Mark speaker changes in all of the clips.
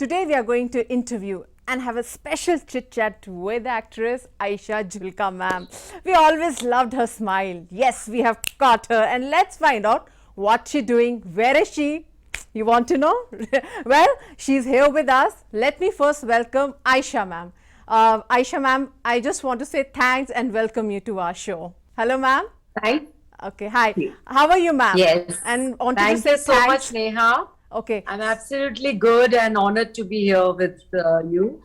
Speaker 1: Today we are going to interview and have a special chit chat with actress Aisha Julka ma'am. We always loved her smile. Yes, we have caught her and let's find out what she's doing. Where is she? You want to know? Well, she's here with us. Let me first welcome Aisha ma'am. Aisha ma'am, I just want to say thanks and welcome you to our show. Hello ma'am.
Speaker 2: Thank
Speaker 1: Okay, hi.
Speaker 2: you.
Speaker 1: How are you ma'am?
Speaker 2: Yes.
Speaker 1: And wanted to
Speaker 2: Thank
Speaker 1: say
Speaker 2: you so
Speaker 1: thanks.
Speaker 2: much, Neha.
Speaker 1: Okay.
Speaker 2: I'm absolutely good and honored to be here with you.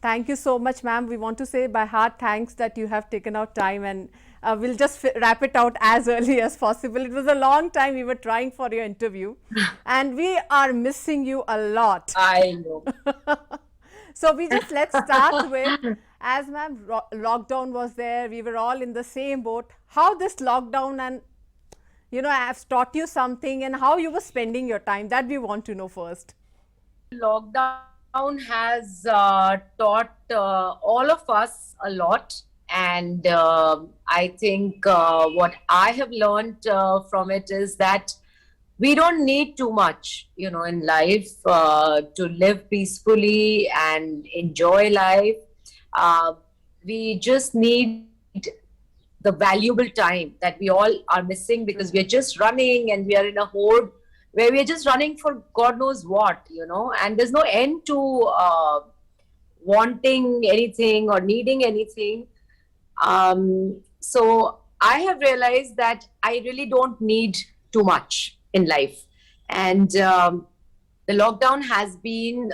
Speaker 1: Thank you so much, ma'am. We want to say by heart thanks that you have taken out time, and we'll just wrap it out as early as possible. It was a long time we were trying for your interview, and we are missing you a lot.
Speaker 2: I know.
Speaker 1: So let's start with, as ma'am, lockdown was there. We were all in the same boat. How this lockdown and have taught you something, and how you were spending your time. That we want to know first.
Speaker 2: Lockdown has taught all of us a lot. And I think what I have learned from it is that we don't need too much, in life to live peacefully and enjoy life. Uh, we just need the valuable time that we all are missing because we're just running and we are in a horde where we're just running for God knows what, and there's no end to wanting anything or needing anything. So I have realized that I really don't need too much in life. And the lockdown has been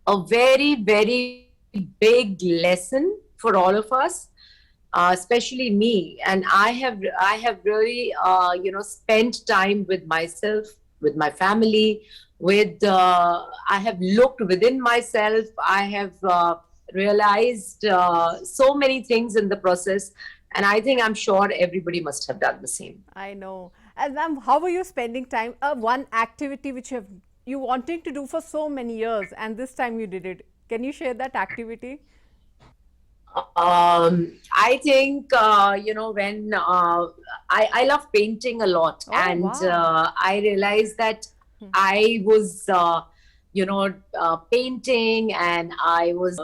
Speaker 2: a very, very big lesson for all of us, especially me. And I have really, spent time with myself, with my family, I have looked within myself. I have realized so many things in the process. And I think I'm sure everybody must have done the same.
Speaker 1: I know. And ma'am, how were you spending time? One activity which you wanting to do for so many years, and this time you did it. Can you share that activity?
Speaker 2: I think, when I love painting a lot.
Speaker 1: Oh,
Speaker 2: And
Speaker 1: wow.
Speaker 2: I realized that I was, painting, and I was,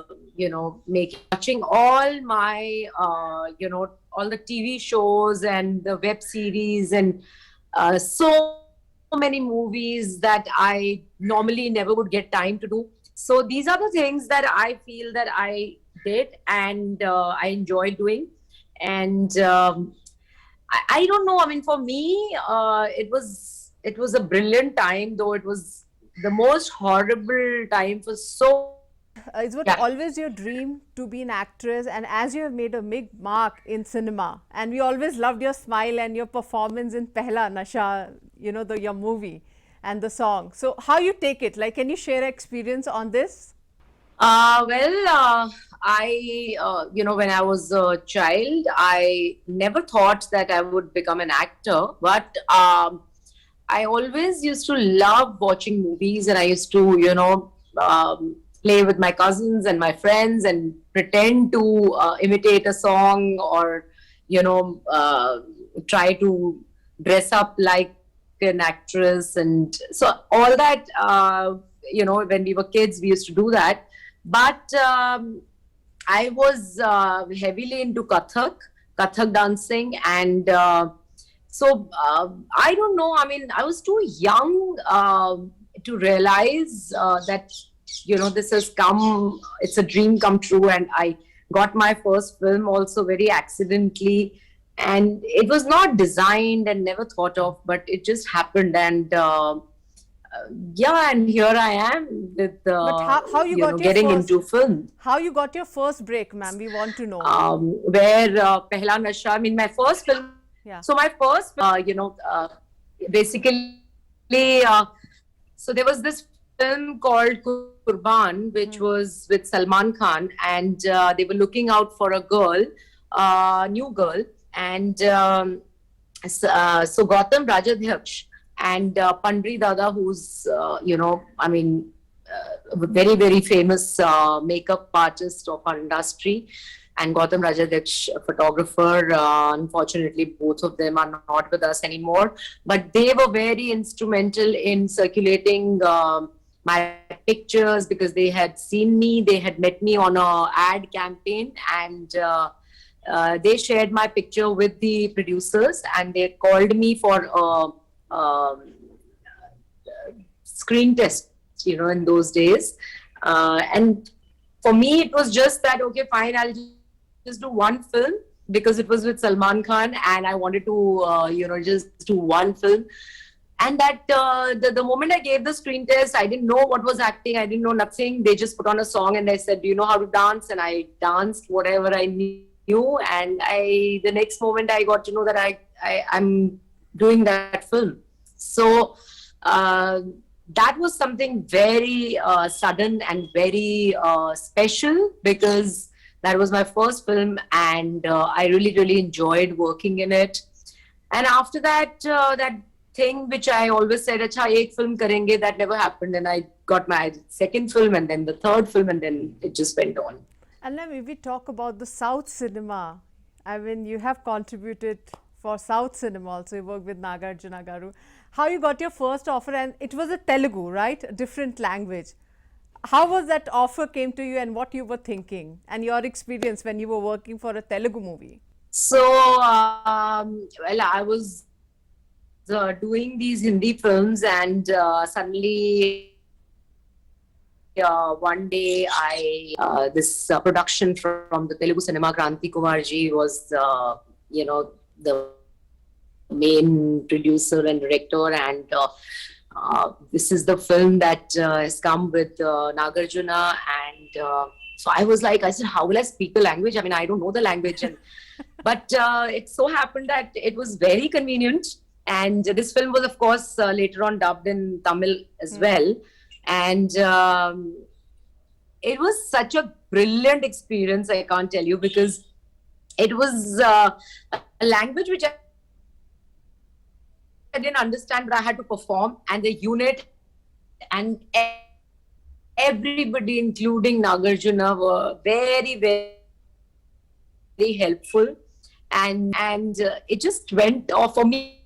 Speaker 2: watching all my, all the TV shows and the web series and so many movies that I normally never would get time to do. So these are the things that I feel that I did, and I enjoy doing. And I don't know. I mean, for me, it was a brilliant time, though it was the most horrible time for so.
Speaker 1: Is it
Speaker 2: Yeah.
Speaker 1: always your dream to be an actress? And as you have made a big mark in cinema, and we always loved your smile and your performance in Pehla Nasha, your movie and the song. So how you take it? Like, can you share experience on this?
Speaker 2: When I was a child, I never thought that I would become an actor, but I always used to love watching movies, and I used to, play with my cousins and my friends and pretend to imitate a song, or, try to dress up like an actress. And so all that, when we were kids, we used to do that. But I was heavily into Kathak dancing, and I don't know. I mean, I was too young to realize that this has come. It's a dream come true, and I got my first film also very accidentally, and it was not designed and never thought of, but it just happened. And yeah, and here I am with
Speaker 1: But how you got your
Speaker 2: getting
Speaker 1: first,
Speaker 2: into film.
Speaker 1: how you got your first break, ma'am? We want to know.
Speaker 2: Where Pehla Nasha, I mean, my first film.
Speaker 1: Yeah.
Speaker 2: So my first, basically, so there was this film called Kurban, which was with Salman Khan, and they were looking out for a girl, new girl, and so Gautam Rajadhyaksh and Pandri Dada, who's, a very, very famous makeup artist of our industry, and Gautam Rajadhyaksh, a photographer. Unfortunately, both of them are not with us anymore, but they were very instrumental in circulating my pictures because they had seen me. They had met me on a ad campaign, and they shared my picture with the producers, and they called me for a screen test. In those days, and for me, it was just that okay, fine, I'll just do one film because it was with Salman Khan, and I wanted to, just do one film. And that the moment I gave the screen test, I didn't know what was acting. I didn't know nothing. They just put on a song and they said, "Do you know how to dance?" And I danced whatever I knew. And the next moment I got to know that I'm doing that film. So uh, that was something very sudden and very special because that was my first film, and I really really enjoyed working in it. And after that, that thing which I always said, "Acha, ek film karenge," that never happened. And I got my second film, and then the third film, and then it just went on.
Speaker 1: And then if we talk about the South cinema, I mean, you have contributed for South cinema also. You worked with Nagarjuna Garu. How you got your first offer, and it was a Telugu, right? A different language. How was that offer came to you, and what you were thinking, and your experience when you were working for a Telugu movie?
Speaker 2: So, well, I was doing these Hindi films, and suddenly one day this production from the Telugu cinema, Kranti Kumarji was, the main producer and director, and this is the film that has come with Nagarjuna, and so I said, how will I speak the language? I mean, I don't know the language, but it so happened that it was very convenient. And this film was, of course, later on dubbed in Tamil as well. And it was such a brilliant experience, I can't tell you, because it was a language which I didn't understand, but I had to perform. And the unit and everybody, including Nagarjuna, were very, very, very helpful. And it just went off for me.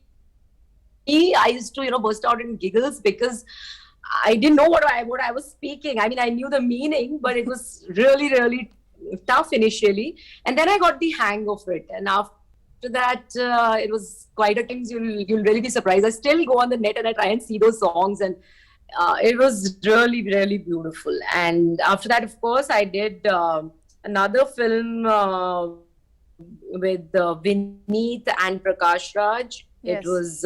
Speaker 2: I used to, burst out in giggles because I didn't know what I was speaking. I mean, I knew the meaning, but it was really, really tough initially. And then I got the hang of it. And after that, it was quite a times you'll really be surprised. I still go on the net and I try and see those songs, and it was really, really beautiful. And after that, of course, I did another film with Vineet and Prakash Raj.
Speaker 1: Yes.
Speaker 2: It was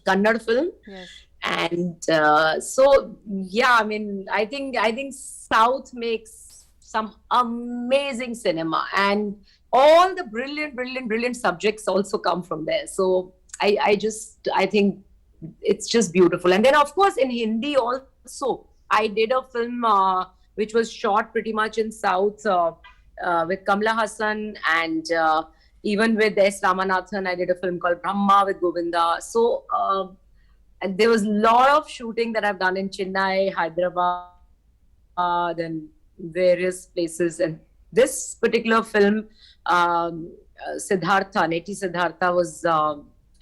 Speaker 2: Kannada film.
Speaker 1: Yes.
Speaker 2: And so, yeah, I mean, I think South makes some amazing cinema, and all the brilliant subjects also come from there. So I think it's just beautiful. And then, of course, in Hindi also, I did a film which was shot pretty much in South with Kamala Hassan, and even with S. Ramanathan, I did a film called Brahma with Govinda. So, and there was a lot of shooting that I've done in Chennai, Hyderabad, and various places. And this particular film, Siddhartha, Neti Siddhartha, was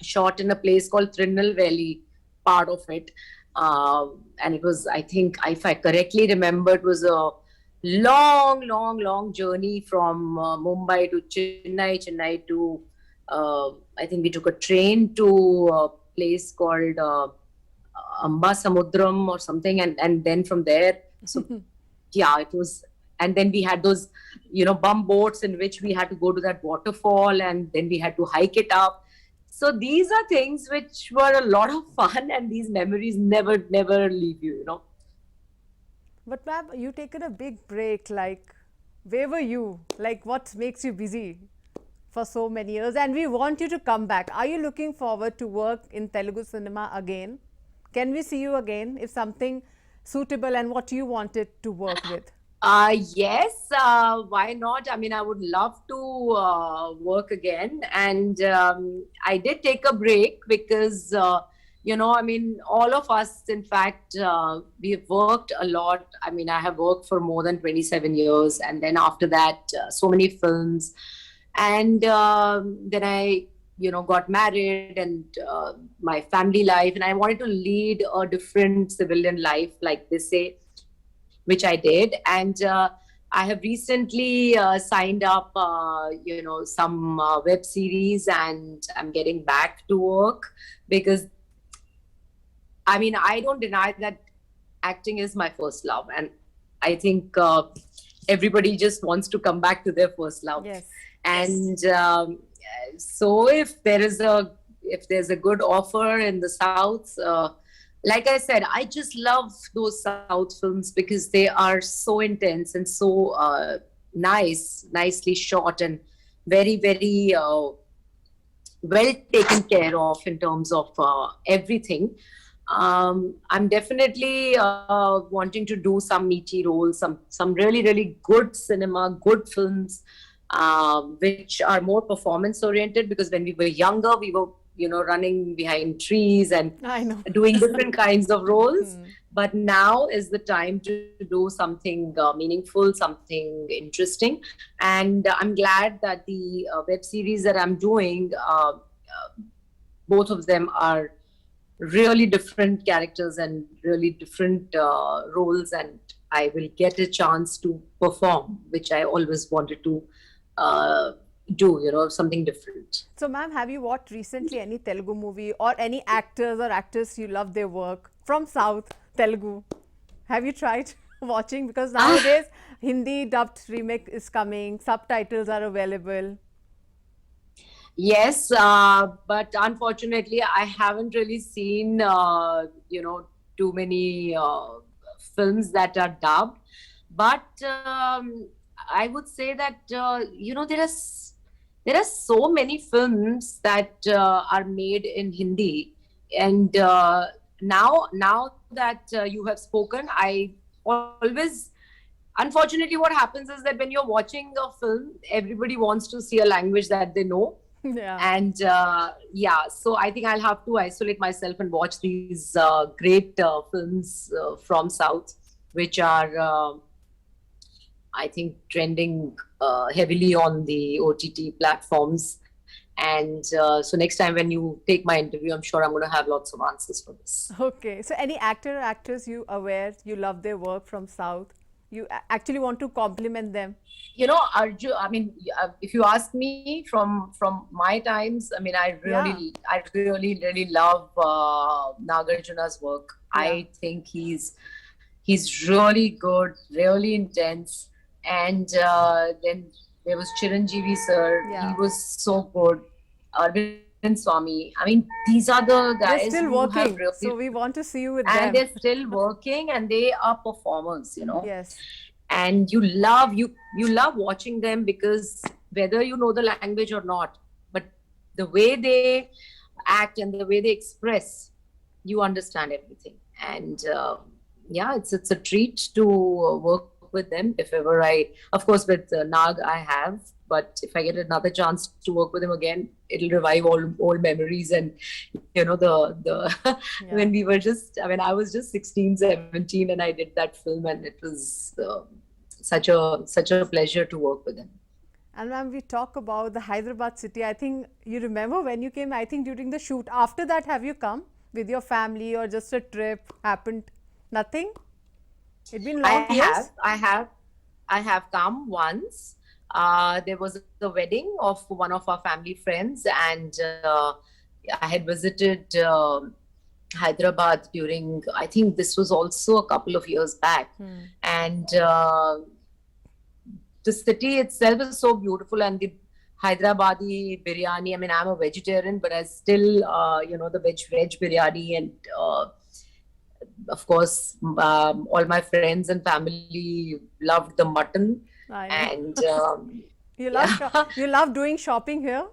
Speaker 2: shot in a place called Trinelveli, part of it. And it was, I think, if I correctly remember, it was a long journey from Mumbai to Chennai to, I think we took a train to a place called Amba Samudram or something, and then from there, so yeah, it was. And then we had those, bum boats in which we had to go to that waterfall, and then we had to hike it up. So these are things which were a lot of fun, and these memories never leave you,
Speaker 1: But ma'am, you taken a big break. Like, where were you? Like, what makes you busy for so many years? And we want you to come back. Are you looking forward to work in Telugu cinema again? Can we see you again if something suitable and what you wanted to work with?
Speaker 2: Yes, why not? I mean, I would love to work again. And I did take a break because, I mean, all of us, in fact, we've worked a lot. I mean, I have worked for more than 27 years. And then after that, so many films. And then I got married and my family life, and I wanted to lead a different civilian life, like they say, which I did. And I have recently signed up, some web series, and I'm getting back to work because, I mean, I don't deny that acting is my first love, and I think everybody just wants to come back to their first love.
Speaker 1: Yes.
Speaker 2: And so if there's a good offer in the South, like I said, I just love those South films because they are so intense and so nicely shot, and very, very well taken care of in terms of everything. I'm definitely wanting to do some meaty roles, some really, really good cinema, good films, which are more performance oriented. Because when we were younger, we were, running behind trees and
Speaker 1: I know.
Speaker 2: doing different kinds of roles. But now is the time to do something meaningful, something interesting. And I'm glad that the web series that I'm doing, both of them are really different characters and really different roles, and I will get a chance to perform, which I always wanted to do, something different.
Speaker 1: So, ma'am, have you watched recently any Telugu movie or any actors or actors you love their work from South Telugu? Have you tried watching? Because nowadays Hindi dubbed remake is coming, subtitles are available.
Speaker 2: Yes, but unfortunately, I haven't really seen, too many films that are dubbed. But I would say that, there are so many films that are made in Hindi. And now that you have spoken, I always, unfortunately, what happens is that when you're watching a film, everybody wants to see a language that they know.
Speaker 1: Yeah.
Speaker 2: And so I think I'll have to isolate myself and watch these great films from South, which are, I think, trending heavily on the OTT platforms. And so next time when you take my interview, I'm sure I'm going to have lots of answers for this.
Speaker 1: Okay. So, any actor or actress you aware you love their work from South? You actually want to compliment them?
Speaker 2: Arjun, I mean, if you ask me from my times, I mean, I really, really love Nagarjuna's work.
Speaker 1: Yeah.
Speaker 2: I think he's really good, really intense. And then there was Chiranjeevi sir.
Speaker 1: Yeah.
Speaker 2: He was so good. Arvind Swamy. I mean, these are the guys
Speaker 1: They're still
Speaker 2: who have
Speaker 1: working.
Speaker 2: really,
Speaker 1: So, we want to see you with
Speaker 2: and
Speaker 1: them.
Speaker 2: they're still working, and they are performers.
Speaker 1: Yes.
Speaker 2: And you love watching them, because whether you know the language or not, but the way they act and the way they express, you understand everything. And it's a treat to work with them. If ever of course, with Nag I have, but if I get another chance to work with him again, it'll revive all old memories. And the when we were I was just 16, 17, and I did that film, and it was such a pleasure to work with him.
Speaker 1: And ma'am, we talk about the Hyderabad city. I think you remember when you came, I think during the shoot. After that, have you come with your family or just a trip happened? Nothing? It's been long years?
Speaker 2: I have come once. There was a wedding of one of our family friends, and I had visited Hyderabad during, I think this was also a couple of years back. And the city itself is so beautiful, and the Hyderabadi biryani. I mean, I'm a vegetarian, but I still, the veg biryani, and of course, all my friends and family loved the mutton.
Speaker 1: I know.
Speaker 2: And
Speaker 1: you love doing shopping here?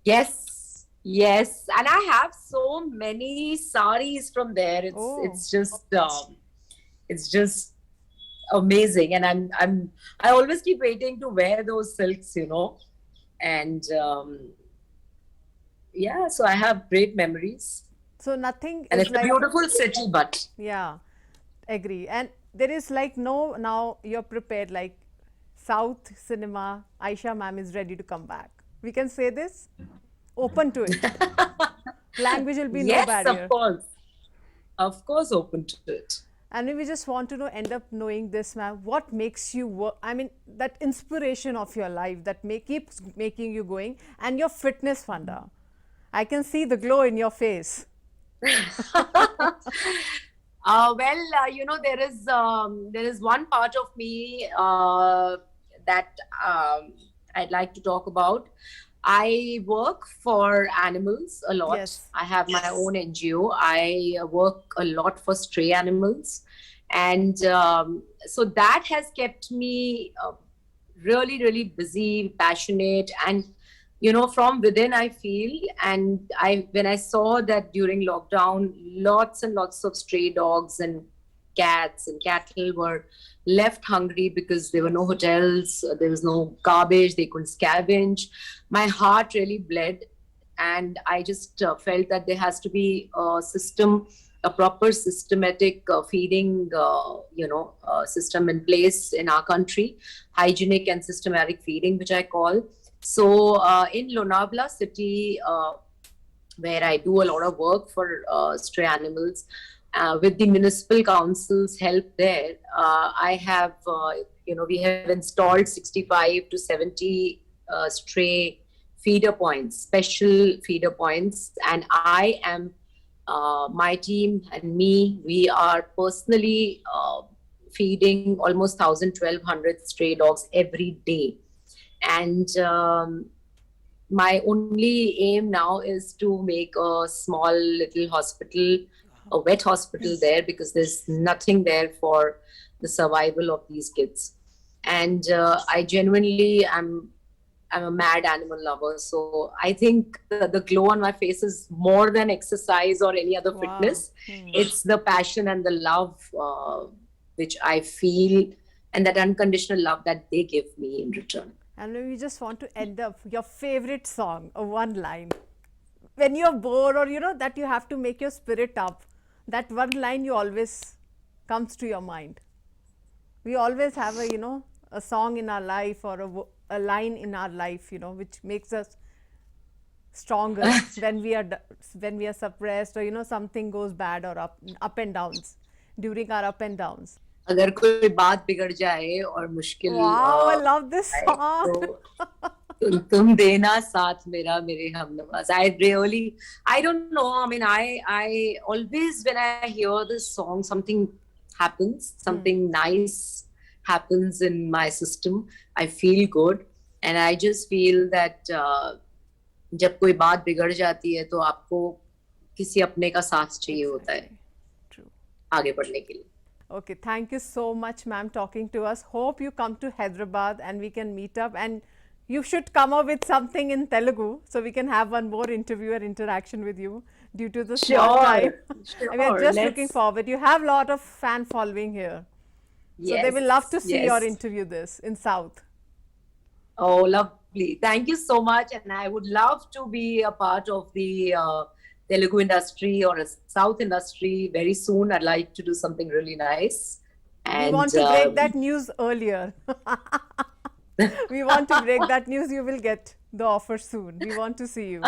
Speaker 2: yes, and I have so many saris from there. It's just amazing, and I always keep waiting to wear those silks, and so I have great memories.
Speaker 1: So nothing
Speaker 2: And
Speaker 1: is
Speaker 2: it's a beautiful city, but
Speaker 1: yeah, agree. And there is like now you're prepared, like South cinema, Aisha ma'am is ready to come back. We can say this? open to it. Language will be no
Speaker 2: Yes,
Speaker 1: barrier.
Speaker 2: of course, open to it.
Speaker 1: And we just want to know, end up knowing this, ma'am, what makes you work? I mean, that inspiration of your life that keeps making you going, and your fitness, Funda. I can see the glow in your face.
Speaker 2: There is one part of me that I'd like to talk about. I work for animals a lot.
Speaker 1: Yes.
Speaker 2: I have my own NGO. I work a lot for stray animals, and so that has kept me really, really busy, passionate, and from within I feel. And when I saw that during lockdown, lots and lots of stray dogs and cats and cattle were left hungry because there were no hotels, there was no garbage, they couldn't scavenge, my heart really bled. And I just felt that there has to be a system, a proper systematic feeding system in place in our country, hygienic and systematic feeding, which I call. So in Lonavala city, where I do a lot of work for stray animals, with the municipal council's help there, I have, we have installed 65 to 70 stray feeder points, special feeder points. And I am, my team and me, we are personally feeding almost 1,000-1,200 stray dogs every day. And my only aim now is to make a small little hospital, a wet hospital there, because there's nothing there for the survival of these kids. And I genuinely am, I'm a mad animal lover. So I think the glow on my face is more than exercise or any other fitness. It's the passion and the love which I feel, and that unconditional love that they give me in return.
Speaker 1: And we just want to end up your favorite song, a one line. When you're bored, or that you have to make your spirit up, that one line you always comes to your mind. We always have a song in our life, or a line in our life, which makes us stronger when we are suppressed, or something goes bad, or up and downs, during our up and downs.
Speaker 2: अगर कोई बात बिगड़ जाए और मुश्किल
Speaker 1: Wow, I love this song.
Speaker 2: तो तुम देना साथ मेरा मेरे हमनवाज. I don't know. I mean, I always, when I hear this song, something happens, something nice happens in my system. I feel good, and I just feel that जब कोई बात बिगड़ जाती है तो आपको किसी अपने का साथ चाहिए होता है आगे बढ़ने के लिए.
Speaker 1: Okay, thank you so much, ma'am, talking to us. Hope you come to Hyderabad and we can meet up, and you should come up with something in Telugu so we can have one more interview or interaction with you due to the small time.
Speaker 2: Sure.
Speaker 1: We are just looking forward. You have a lot of fan following here. So they will love to see your interview this in South.
Speaker 2: Oh, lovely. Thank you so much. And I would love to be a part of the Telugu industry or a South industry very soon. I'd like to do something really nice. And
Speaker 1: we want to break that news earlier. We want to break that news. You will get the offer soon. We want to see you.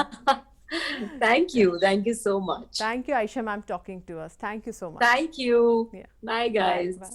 Speaker 2: Thank you. Thank you so much.
Speaker 1: Thank you, Aisha ma'am, talking to us. Thank you so much.
Speaker 2: Thank you.
Speaker 1: Yeah.
Speaker 2: Bye, guys.
Speaker 1: Bye.